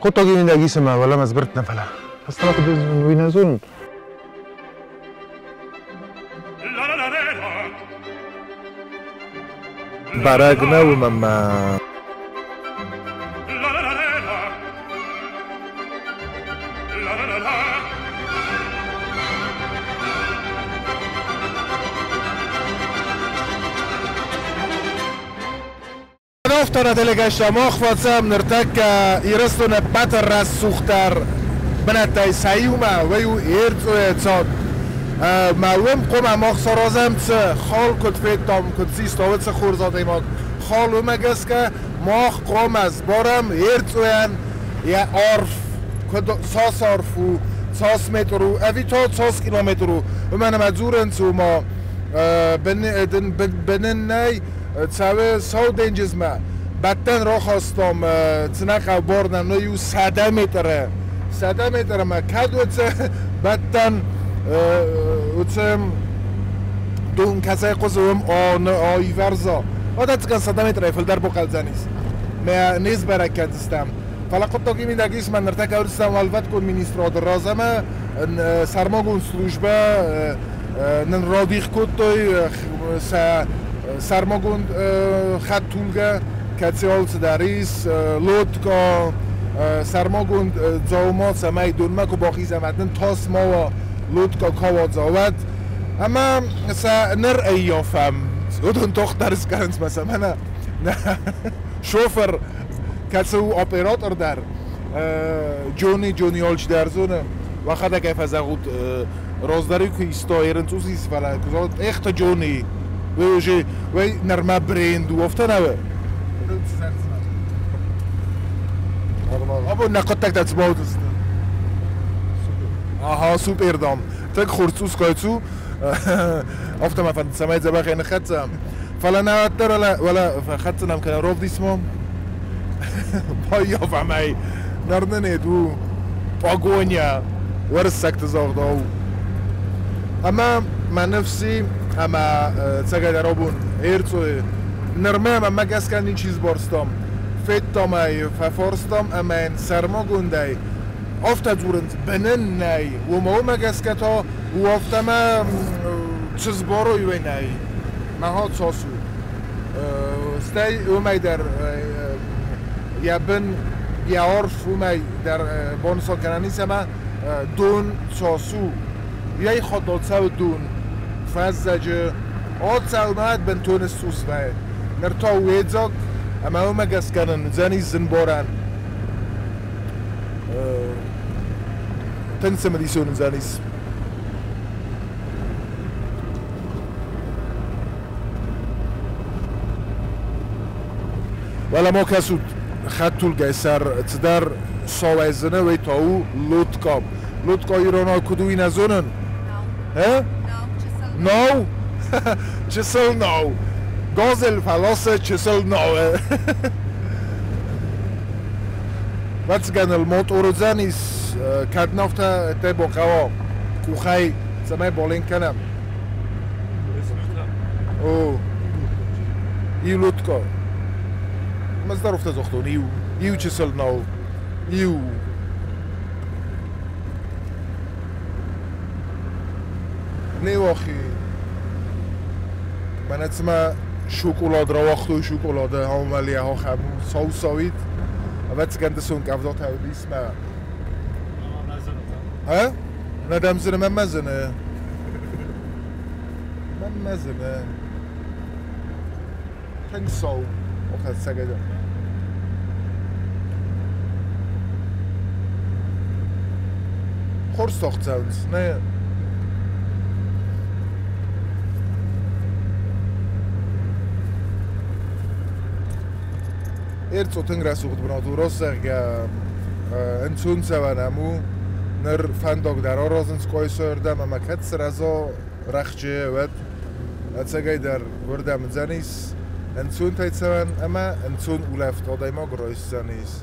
خود تا گیمین دگیس ما ولی مزبرت نفلا پس تا کدوم وینازون برگ نو مما افتاد دلگشت ما خواستم نرتک ایرستون بطر رسوختر بنتای سیومه و یو ایرت و ایتاد معلوم قوم ما خسارازم چه خال کد فیتام کد سیستاوت چه خورزاده ما خال اومگست که ما قوم از بارم ایرت و این یه عرف کد ساس عرفو ساس مترو اوی تا ساس کیلومترو و منم ازورن تو ما بنن نی تساوی سو دنجز ما بدن را خواستم تنق بردم نیو 100 متره 100 متره ما کدو چه بدن چه دون کسای قصوم آی ورزا عادت کن 100 متره فل در بقل زنیست ما نیز برکت استم فلا قد تاقی من دقیس من نرتک اورستم والفت کن مینیستراد رازمه سرماگون سلوشبه نن رادیخ کد توی سرماگون خط طولگه کسی آلت دریس لودکا سرماگون زاومات سمای دونمه که باقی زمدن تاس ما و لودکا کاوات زاوت اما نر ایافم اون توخ درس کنس مثلا من شوفر کسی او اپراتور در جونی آلچ در زونه وقتا که فزاقود رازداری که ایستایرن توسیس فلا کزاد اخت جونی وی نرمه برند و افته نوه ابو نقد تک دست باود است آها سوپر دام تک خورسوس کایتو افته ما فند سمایت زباخ این خدم فلا نواتر ولا خدتنم که روف دیسمم بایا فهمی نردنه دو پاگونیا ورسکت زاغ داو اما من نفسی اما تساقای در آبون ایرتوی نرمه اما مگس کن این چیز بارستم فیتام ای ففارستم اما این سرما گونده افتا دورند بنن نی و ما مگس کتا و افتا ما چیز باروی وی نی مها تاسو ستی اومی در یا بن یا عرف اومی در بانسا کنانیس اما دون تاسو یای خود دادسا و دون فزجه آد سلمت بن تونس سوس وای نرتا ویدزاک اما او مگس کنن زنی زن بارن تنسه مدیسون زنیس ولی ما کسود خط طول گای سر تدر ساویزنه وی تا او لودکا ایرانا کدوی نزونن ها؟ نو چسل نو گازل فلاسه چسل نوه واتسگن الموتور زنیس کد نفته تی با قوا کوخی سمای بالین کنم او ایو لودکا مزدار افته زختون ایو چسل نو ایو نه واخی من اتما شکلات را وقتوی شکلات همالیه ها خمون ساوید و تگنده سون کفدات هودیس ما ها؟ ندم زنه من مزنه تنگ ساو وقت سگده خورس تاخت زونز نه ایرت اوتنگ رسوخت بنادو راست که انسون سوانمو نر فنداق در آرازن سکای سردم اما کت سرازا رخچه ود اتساقای در وردم زنیس انسون تایت سوان اما انسون اولفت آدای ما گرایست زنیس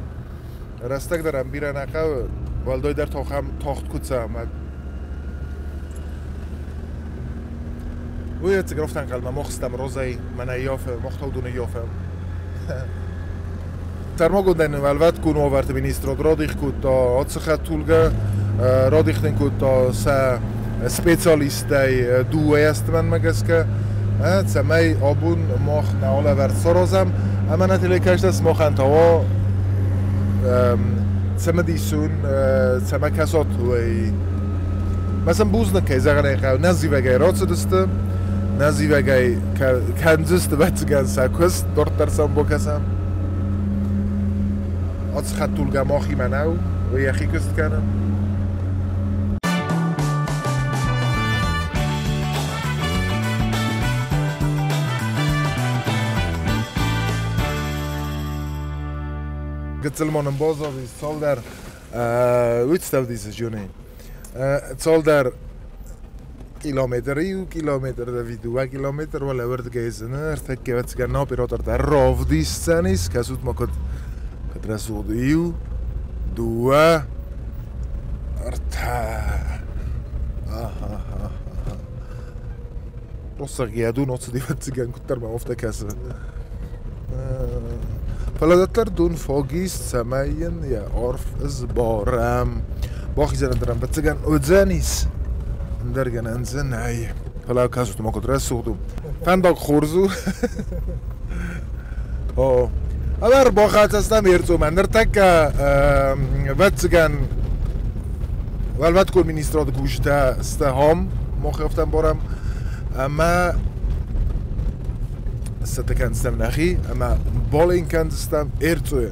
رستک درم بیرن اقا والدای در تاخت کد سوامد وی اتگرفتن قلمه مخستم روزای من ایافه مختاو دونه ایافه termogondeni velvet kun overt ministrod rodich kut otsachatulga rodich den kut sa specialistei du estmen megeske samay abun moch na ola vert sorozam ama natile das mochant o samadisun samakasot way مثلا بوز نکه زغنه خو نزی وگای راتس دسته نزی وگای کنزست بچه گن سکوست دورت درسم بکسم آتس خط طول گماخی منو و یخی کست کنم گتسلمانم بازا وی سال در ویت ستاو دیسه جونه Het zal daar kilometer, David, 2 kilometer, wel wordt gegeven. Er tek je wat gaan op, er daar rof die scène is, kasut maar het resul de iu, 2, Rossa gejadu noc die wat gaan kutar maar of de kasse. فلذا دون فوقيس سماين يا عرف إزبارم باخي زين درم بتسجن أوزانيس ندرجن أنزن هاي فلا كاسوت ما كنت رسودو فندق خورزو أو أدار باخات استميرتو من نرتك بتسجن والبات كل مینیسترات گوشته استهام ما خفتم بارم اما ست کندستم نخی اما بال این کندستم ارتوی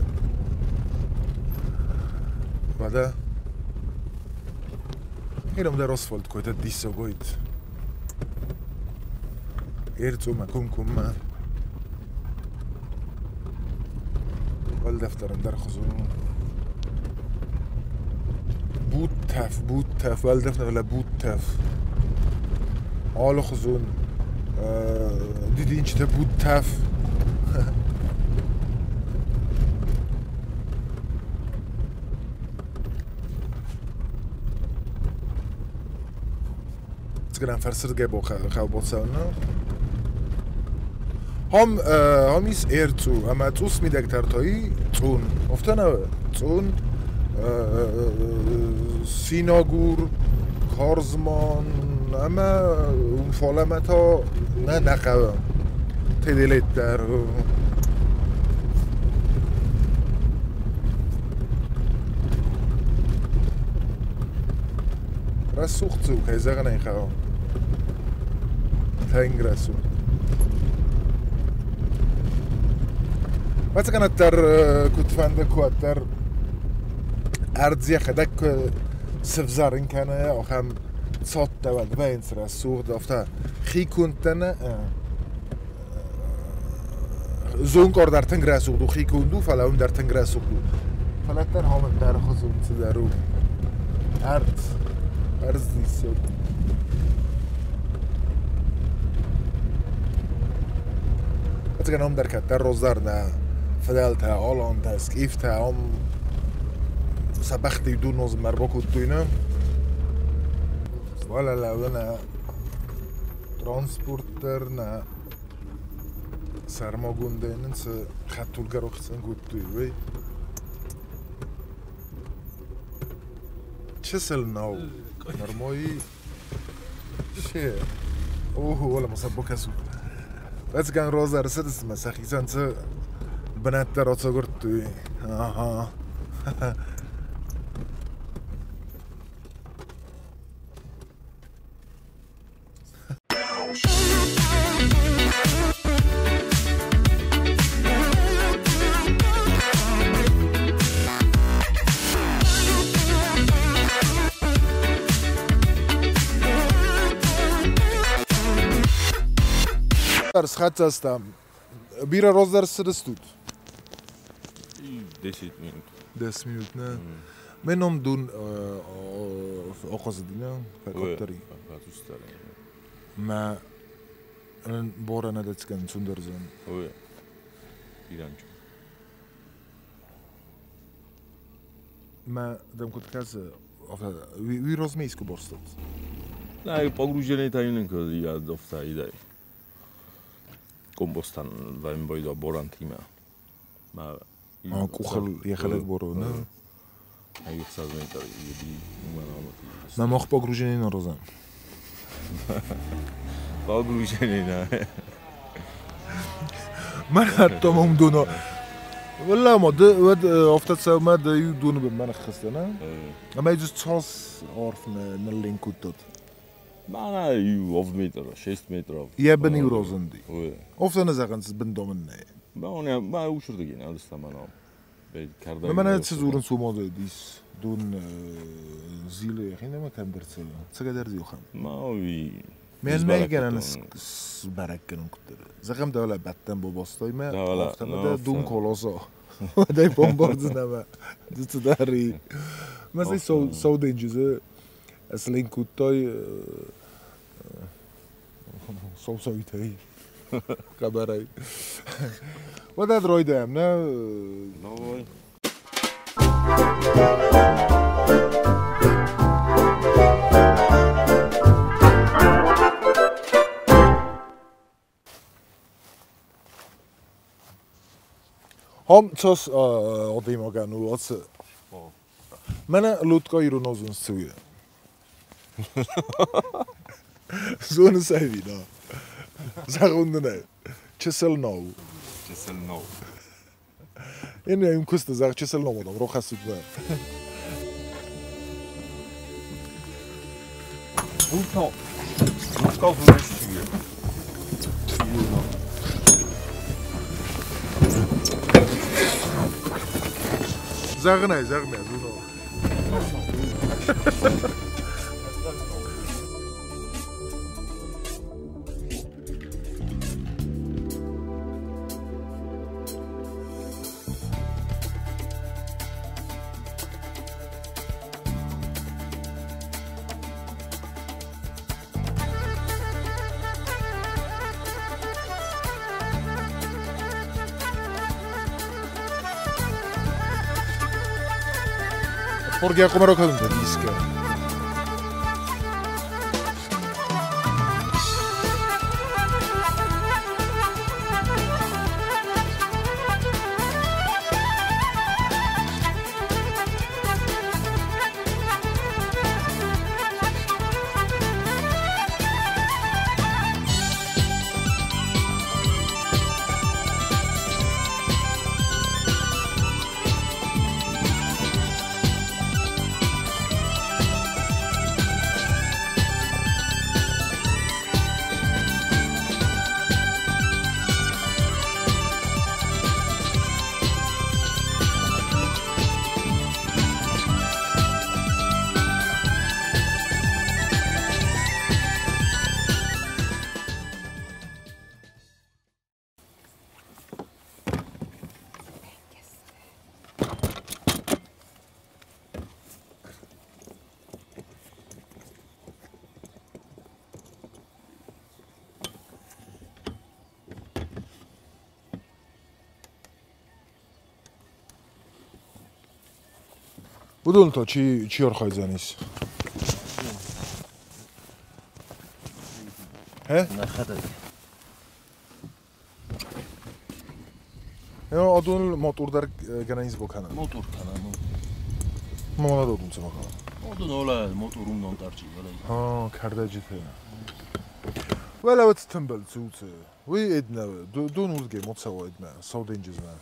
بعد هیرم در آسفالت کویت دیسا گوید ارتو مکم کم ما وال دفترم در خزون بود تف وال دفتر ولا بود تف حال خزون دیدین چه بود تف تقدر فرسر جابو خو سونا هم ایس ایرتو اما توس میدک ترتایی تون افتانا تون سیناگور کارزمان اما اون فالمت ها نه نقوه تدیلیت در رسوخت زو که زغن این خواه تنگ رسو مثلا کنه تر کتفنده که تر ارزی خدک سفزار این کنه آخم صوت دواد بینس رسوخ دافته خی کنتنه زون کار در تنگ رسوخ دو خی کندو فلا اون در تنگ رسوخ دو فلا تر همون در خزون تدارو ارز دیسو مثلا هم در کتر روزدار نه فدالتها آلانتها سکیفتها هم سبختی دو نوز مرباکو دوینه ولا لا ترانسپورتر نه سرماگونده‌نن سه خطولگر اخسن گوتوی وی چه سل ناو نرمایی چه اوه ولا مصبو کسو بس کن روز درست است مسخی سنت بنات درات گرتوی آها Schat هستم بیرا روز در سرستود 10 minut 10 minut نه منم دون آغاز دینه فرقتری ما بورا ندت کن سندرزن ایرانچو ما دم كنت كاز وی روز میسکو برستد نه pogružený tajnenko ja dofta idej kombostan vaim boida borantima ma კუხელ ეხელეთ ბორო, نه؟ აი 100 მეტრი იდი უმანავად. من مخ پاگروژنی نروزم. پاگروژنی نه. من حتی ممدونا. والله ما ده افتاد سو ما ده يدون بمن خسته نه. اما يجوز تاس عارف نلين كتود. ما يو أفضل متر 6 متر. يبني روزندي. افتاد نزاقن بندومن نه. ما وشرده گین الستمانا. من هیچ زورن سوماده دیس. دون زیله خیلی نمیکنم برسه. چقدر زیوخم. ما وی. من میگن برک کنم کتره. زخم داله بدتن با باستای من. افتاد دون کلاسا. دای بمبارد نمه. دوست داری. مثلا سود اینجوزه اصلا این کتای سوسایتی. خبری. و داد روی دام نه. نوای. هم چاس آدیم آگن و آس. من لطکای رو نازون سویه. زون سعی نه. زخونده نه. چسل ناو. چسل ناو. این این کست زخ چسل نامودم رو خستید نه. لطکا فروش چیه؟ زخ نه زون ناو. Porque a comer o canto disca. بدون تو چی آرخای زنیس؟ he? نخده یا آدون موتور در گنایز بکنن موتور کنن ما ندادم چه بکنم آدون اولا موتورون نانترچی ولی کرده جیته ولی وقت تنبل توته وی ادنه دون ورگه متصوا ادنه سود اینجزنه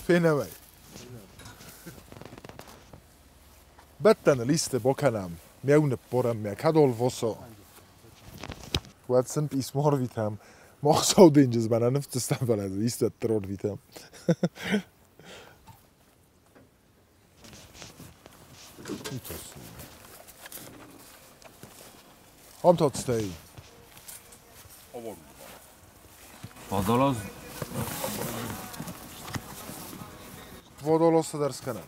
فینه بدتن لیسته بکنم میونه برم میکدال واسا واتسن پیسمار ویتم ما سود اینجز بنا نفتستم بلده لیسته ترور ویتم هم تاتستایی Fadalas Vodalos درس کنم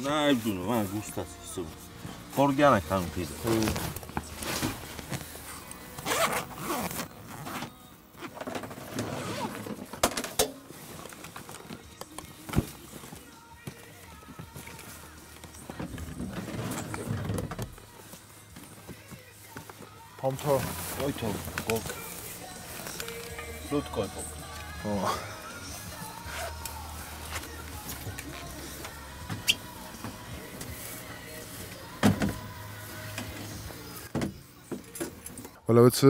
نه بدون من گوشت است خورگانه کم پیدا هم تا آی تو گفت Flottkaj fog. ولا وتس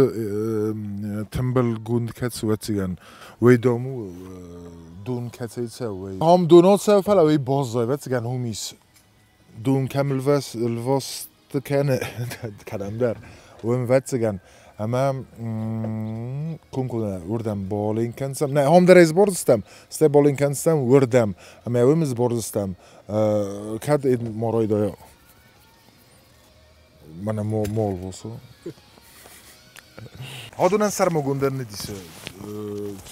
تمبل جوند كاتس واتسيان ويدومو دون كاتسا وي هم دونات سو فلا وي بوزا واتسيان هوميس دون كامل فاس الفاس كان كلام دار وين واتسيان اما كونكونا وردم بولين كانسام نه هم دريز بوردستم ست بولين كانسام وردم اما ويمز بوردستم كاد مورويدو مانا مول بوسو هادونن سر مگوندر ندیسه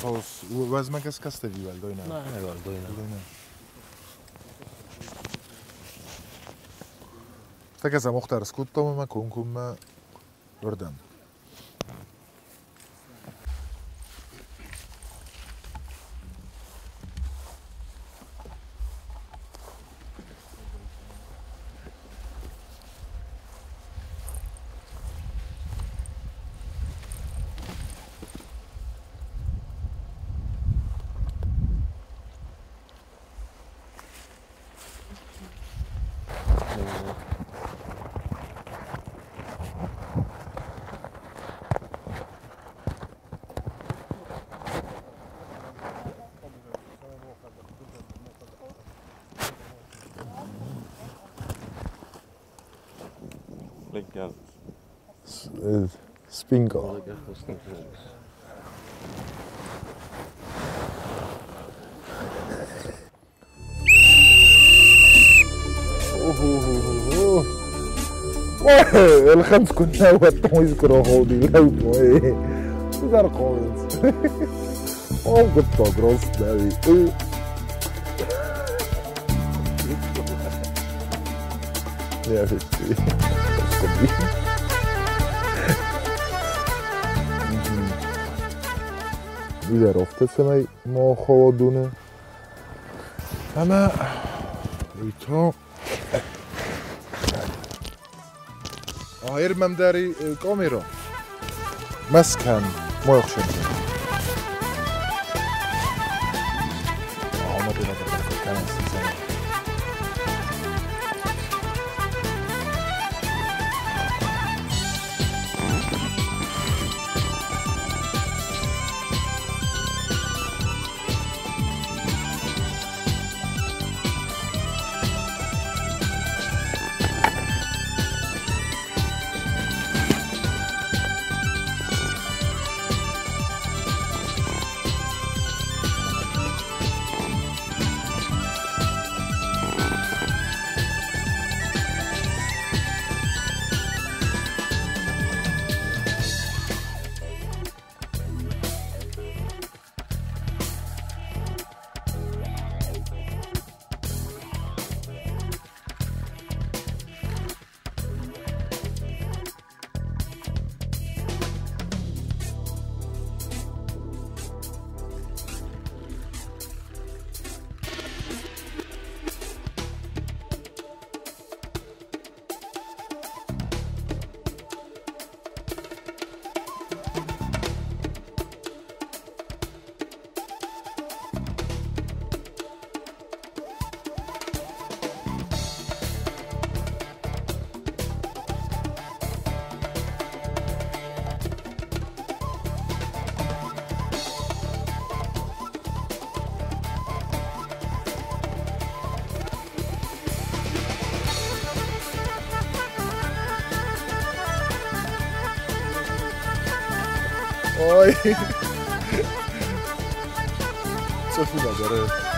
صوص وزمه کس کسته دیوال دوینا نه نگار دوینا تکسا مختار سکوت ما کنکم ما وردم Lekker. Spinko. الخمس كنا وطنوا يذكروا خودي لو صار قومنت او قطة جروس داوي يا فتي إذا رفت سمي ما خوادونه أما إيتا هيرمم داري كاميرا مسكن ما يخشن ما بينا كان سنة Oj! Co chyba biorę?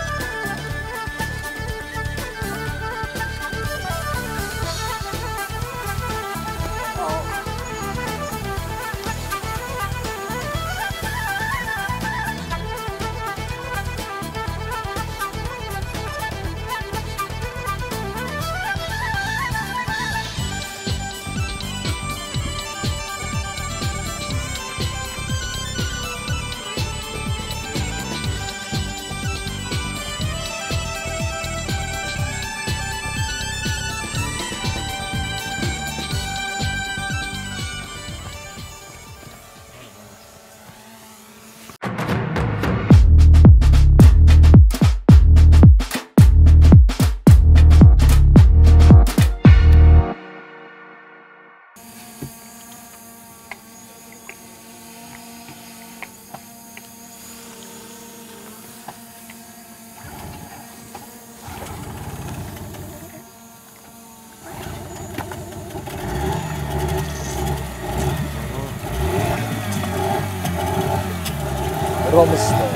رامستا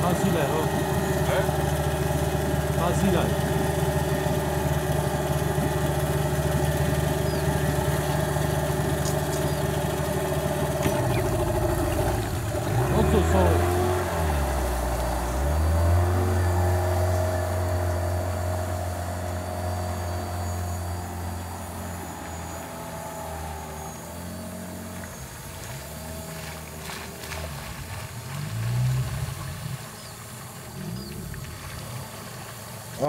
Hazile ha. Hazile. Oto so.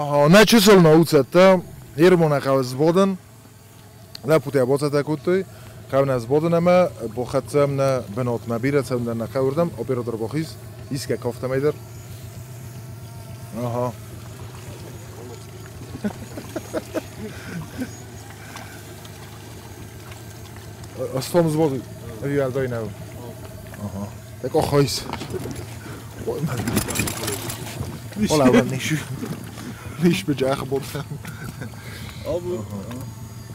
Aha, najčeselno uceta, Irmona kao zboden, leputja bocata kutuj, kao na zboden ama, bochatsam na benot mabiratsam na nakaurdam, operator bochis, iske koftameider. Aha. Astom zbodu, wie al nou. Aha. Tak ochois. Ola, wat niet. Niet met je aangebod gaan. Abi.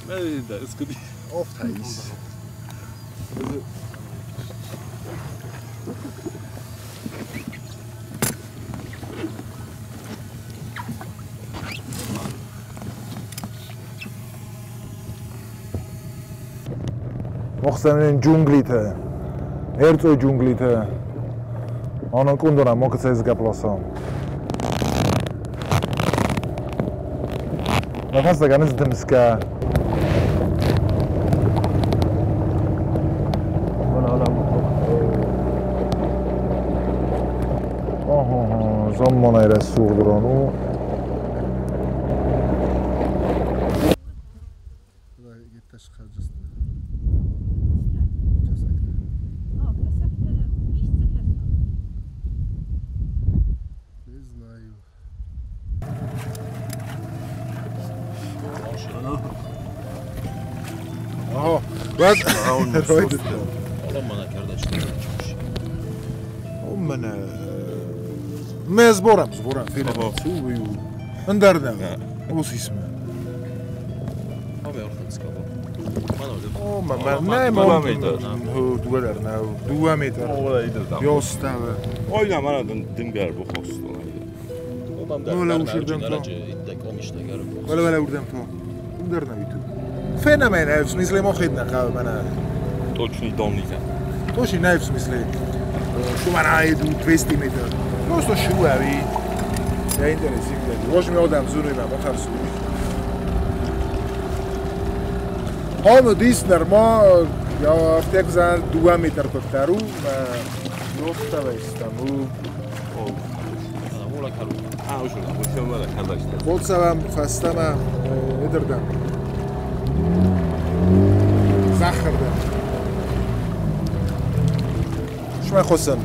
Nee, dat is goed. Of hij is. მოხსენენ ჯუნგლით. ერთო ჯუნგლით. ანუ კუნდორა მოკცეს გაპლოსო. نفسك نزلت مسكا ولا زمان ایره سوق درانو بعد رويد Lama kardeşler. ومن ما زبورة فينا سوي اندرنا وش اسمه Abi ortadan skaba. Bana öyle. او ما هو دولارنا 2 متر يوستاوه Oyna bana dim gel bu hostu. ولا وشردم تو İddek on işte garip. ولا وردم تو اندرنا بيتو فين ما ينعرف в смысле ما خدنا قال انا Точно домника. توشي نايف в смысле شو معناه 200 متر просто شو هذه يا انتريسي واش مي ادم زوري ما خرسو هم دیسنر ما یا افتک زن 2 متر کترو و نقطه استمو Mola karu. Ha o şurada. Bu şey var arkadaşlar. بود سبم فستم ادردم زخردم شما خواستم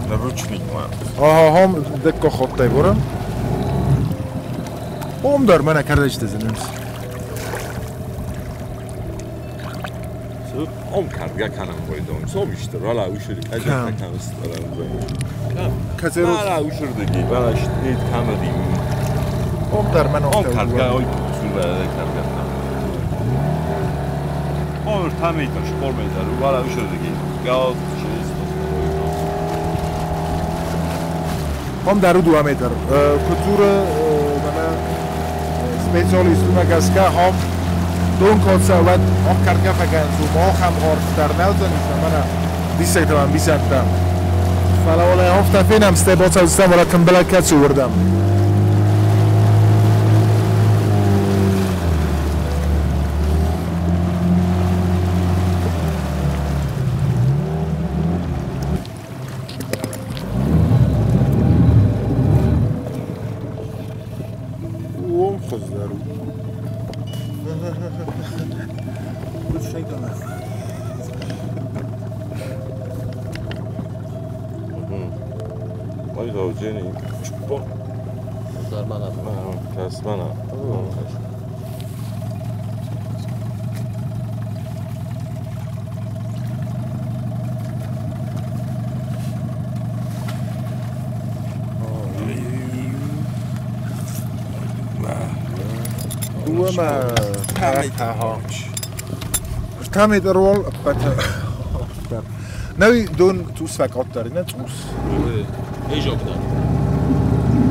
Наручник var. آها هم دکا خطه برم هم دار من کرده چه تزنیمز On karga kanam koydum. Soğumuştur. Valla uşur. Acaba kanıstırlar. کسی روز Valla uşurdaki. Valla işte kanadıyım. هم دار من On اخته karga برم oy sürvede karga. Olur tam eğitim. Spor meydanı. Valla uşurdaki. Gaz şey. هم در 2 متر کتور من سپیشالیست مگسکه هم دون کاتسه و آخ کرگه فکن زو ما هم آرف در نوزن من دیسته من بیسندم فلا ولی هفته فینم استیبات هستم ولی کمبله کتسو وردم Vay da hocayın. Çok. Darman abi. Kasmana. ما ها რთამეტ როლ ნავი დონ თუს ვაკავტარინა წურს ეჟოგდა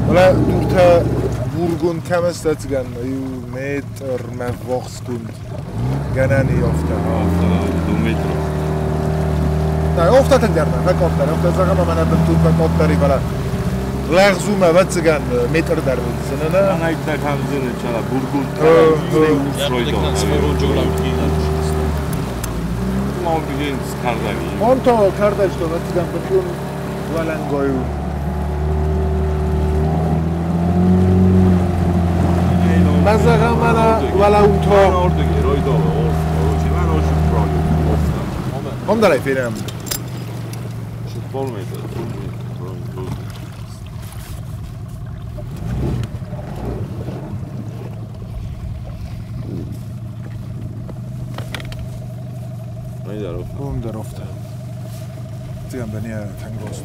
ვალა დურთა ბურგონ კამასტაცგან მეტრ მევოხსკუნდ განანი ოფთა دو متر და ოფთათან გარდა ვაკავტარი ოფთა ზაღა მამანადან თუ ვაკავტარი ვალა ლაღზუმა ვაცგან მეტრ დარბიზნა და انا ایت نکنزنه چرا برگون იარდეკთან სფერო ჯოლავდი ما بگیم کردنی اون تو کاردش تو وقتیدم بچون ولنگایو مزاقا منه ولا اون تو من orada geroydu ben o şu program هم داره فیلم futbol muydu? Ne der auf? هم در افته دیگم بنیه تنگاستو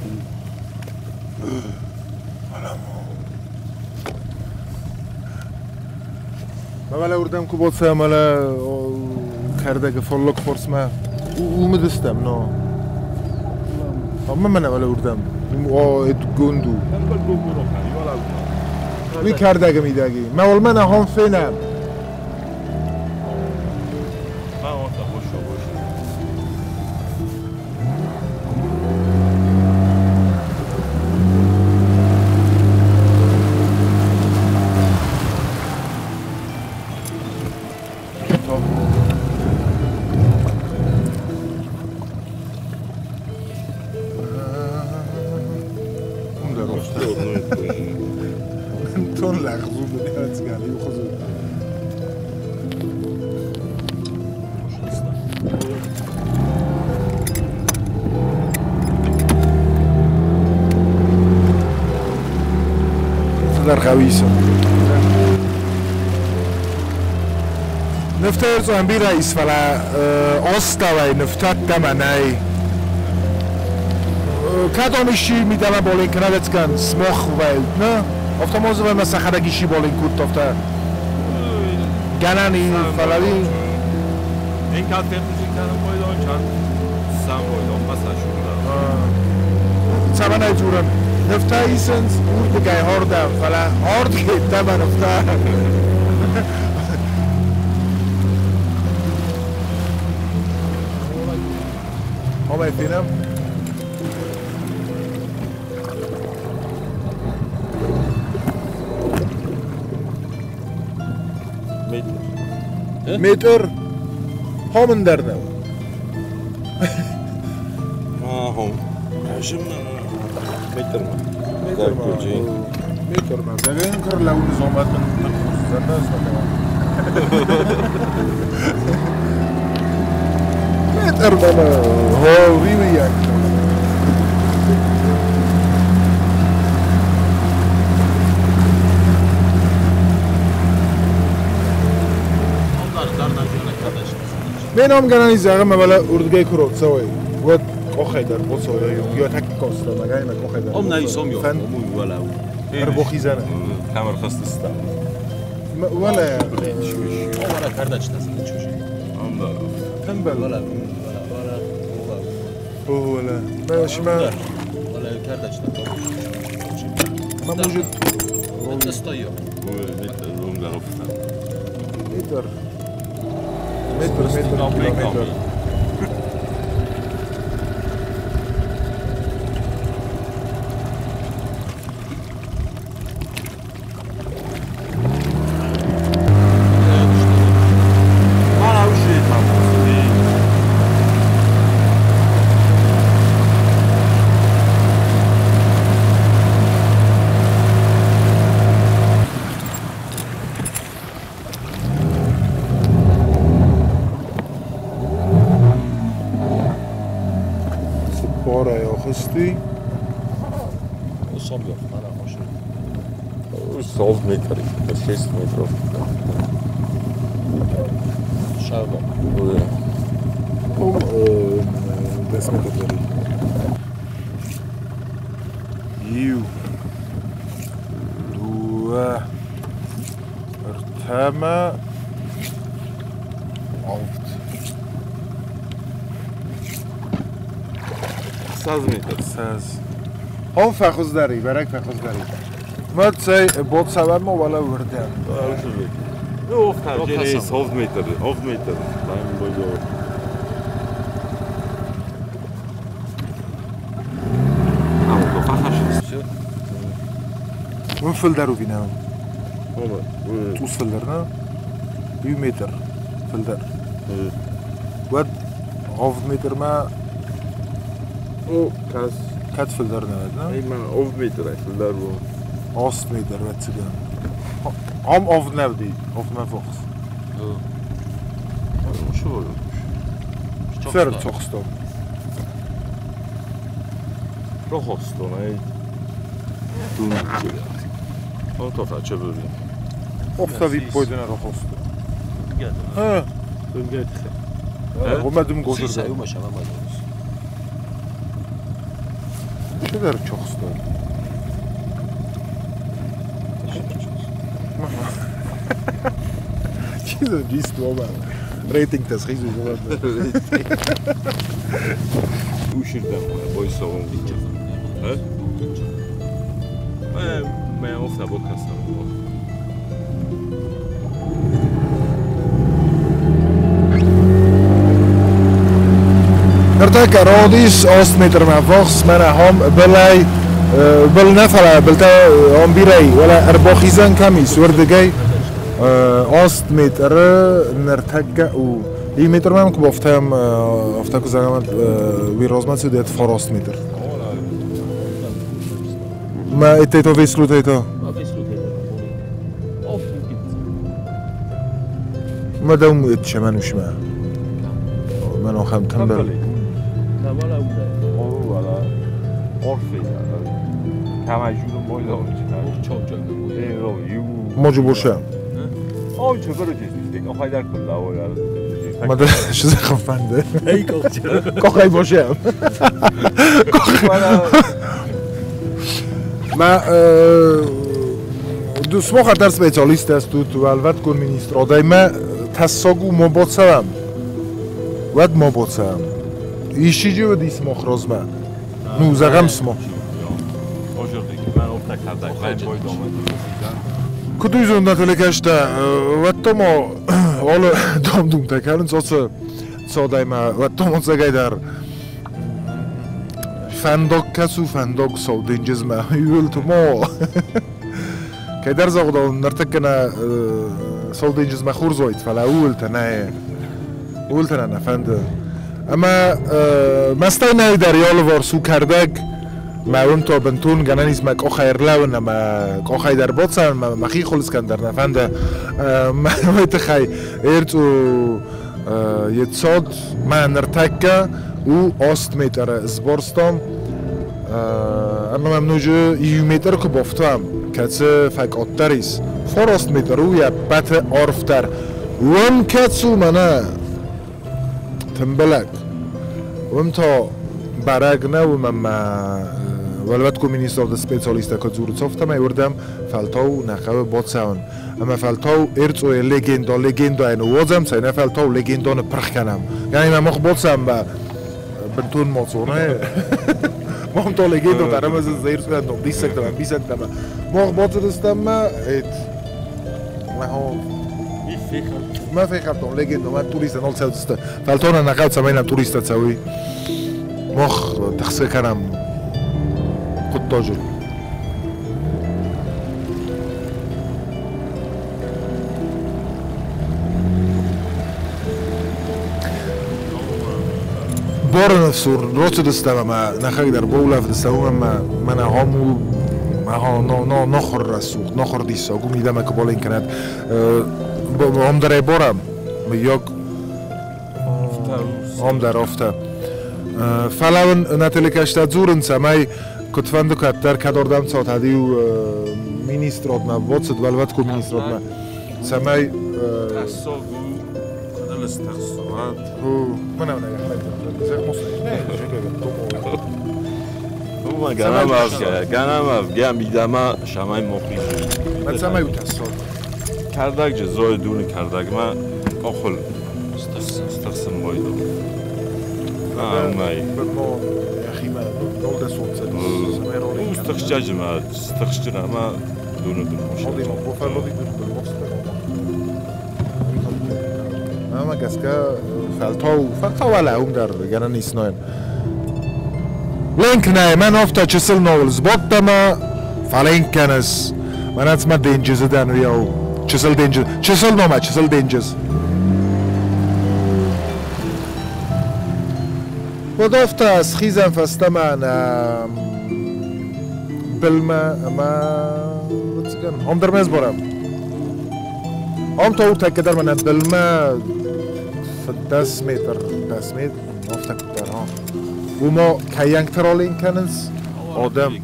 ولی اردم که بود سه مالا کرده که فلک فرس ما اومدستم نه اما من ولی اردم ات گندو Ben böyle bulmurum hani yola می کرده که میدگی من اول من هم فینم Ben orada boş. تون لغزو بدی از گلی خود در قویسم نفتر زن بی رئیس فلا آستوی نفتر دمنی کدامشی میدم بالین کنه کن سمخ وید نه افتا موضوع به مسخرگیشی بالین کود افتا گنانی فلاوی این کار فیزیکالم باید آن چند سام باید آن مثلا شروع سبانه جورم نفتا ایسنس بود بگای هاردم فلا هارد گیتم نفتا همه فیلم متر همون در نو هم کشم متر ما زغین کر لون زومات من زنده متر بنا هو ریوی یک من هم گنانی زغم ولی اردگی کرد سوی و آخیدر بود سوی یا تک کاست مگه اینک آخیدر هم نیستم یا همون ولی هر بخی زنه کامر خست است ولی ولا کردش نزدیک چوشی هم دار تنبل ولا ولی ماشي ما ولا کردش نزدیک ما موجود متستايو متر هم در افتاد متر كيلومتر باره یا خستی سام yok bana hoş. 100 متر 6 متر Şarbo. دست متری یو دو ارتما 100 მეტრი. 100. Hom fəxuz dərī, bərək fəxuz dərī. Mətsəy botsavən movala vurdəm. Of təcrübə 100 metri, 100 metri. Mən boyda. Ama bu faxaşız. Mən fildaru binəm. Ola. Tuz fildarna. 100 metr fildar. Vad 100 metr ma O kas. kat fildarna, nə? Ey mən 100 metri fildar bu. 100 metr vətsigan. Am of nəvdi, of mən fox. Şu olur. Fer çox stop. Çox ostona ey. Dun. O tofa çeviri. Ofta vip poyduna roxost. Geldim. Hə, Ölgətsə. qomadım Siz qoşur. sayım aşağı madeniz. Şeylər çox stop. Kizo disto ama. Rating təsxiz edir. Uşirdən boy savun. Hə? Mən ofta bu kasam. Nərtək rodis 100 metr ma fox mənə ham belay بالنفر بلتا هم بیرای ولی ارباخیزن کمی سوردگی 100 متر نرتقه و 1 متر من که بافتم افتا که زنم ویرازمت سودیت فراست متر ما ایتیتا ویسلوت ایتا ما دوم ایتشه منوش من آخم تنبل Tamajulun boyda çıkar. Çok çok. Mocu boşa. Ay çok öyle o haydar kulla o ya. ما ده چیز خفنده Ey koçum. کوخای باشه ما دوست ما خاطر سپیشالیست است تو البته کن مینیستر آدای ما تساگو مبادسم ود مبادسم ایشی جو دیس مخروز ما نوزغم سما کدوی زنده تلکشته و تو ما حالا دام دوم تکرن سادای ما و تو ما زگای در فندق کسو فندق سودینجز ما یول تو ما که در زاغ دام نرتکنه سودینجز ما خور زوید فلا اولتنه نفنده اما مستای نهی در یال وارسو کردگ معلوم تا بنتون گنانیز ما کوخایر لون ما کوخای در باتسن ما خی خلص کن در نفنده معلومات خی ایرتو یتصاد ما نرتکه او 100 متر زبرستم اما ممنوجه 1 متر که بافتم کسی فک آتریس 100 متر او یا بات آرفتر وم کسو منه تنبلک وم تا برگ نه و من ولوت کومینیستر د سپیشالیست که زور صفته می وردم فلتاو نخواه باتسان اما فلتاو ارتو لگندا اینو وزم سینه فلتاو لگندا نپرخ کنم یعنی من مخ باتسم با بنتون ماتونه مخم تا لگندا درم از زیر سویندم 20 سکتم 20 سکتم مخ باترستم ما ایت ما فکرتم لگندا من توریست نال سوزسته فلتاو نخواه سمینم توریست تسوی مخ تخصیل کنم خود تاجر بار نفسور روچه دستم اما نخواهی در بولف دستم اما من همو نخور رسوخ نخور دیسا گو میدم که بالا این کند هم در بارم یک هم در افته فلاون نتیلکشت زورن سمای کتفندو کتر کداردم ساعت هدیو مینیسترات ما واتسد ولوت کو مینیسترات ما سمای تساگو کدلست تساگو من نه زخم مصنع ما گنم اف گم بیدما شمای مخیزی من سمای تساگ کردک جزای دون کردک من آخل استخسم بایدو آمای برما اخی من Rol da sunce. Stăxceagima, stăxcina ma dunu moșa. Odi ma po falo di dur mosta. Ama gaska faltau ala dar ganan isnoen. Link ne man ofta chisel novels bottama falenkanes. Manats ma dangers dan riau. Chisel danger. Chisel no ma chisel dangers. ودافتا سخيزا فاستمان بالما ما وتسكن هم درمز برام هم تو تكدر من بالما في 10 متر 10 متر افتا كتر ها وما كيانك ترولين كنز آدم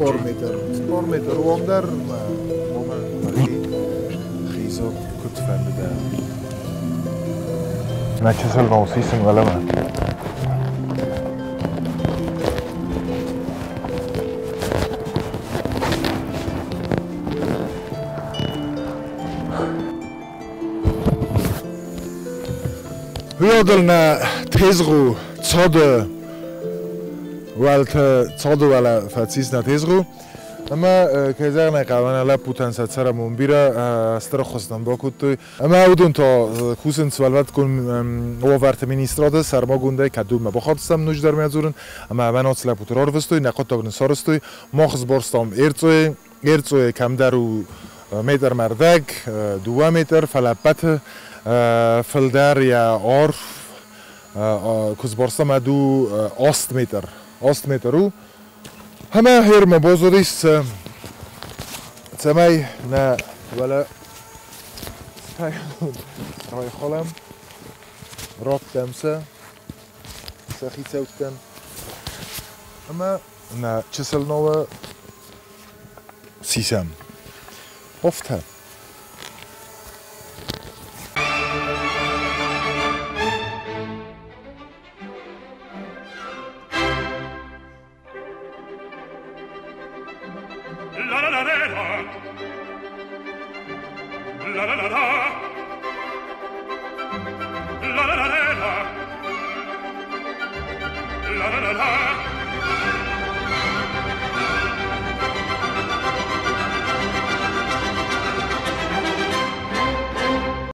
4 متر و هم در خیزا کت فنده نه چسل نوسیسن ولی من Hürdel tezru zode zode wala facis na tezru ama kazarna qawana la putansa tsara mumbira stara khostan bakut ama udun to kusen svalvat kun ovart ministrode sarmogunde kadum bakhotsam nuj dar mezurun ama vanot la putror vestoy naqotogn sorostoy mokhz borstom ertsoy kamdaru meter mardag 2 meter falapat فلدر یا عرف کزبارستا مدو آست متر رو همه هرم بازاریست تمای نه ولی رای خالم راب دمسه سخی سوت کن اما نه چسل نوه سیسم افته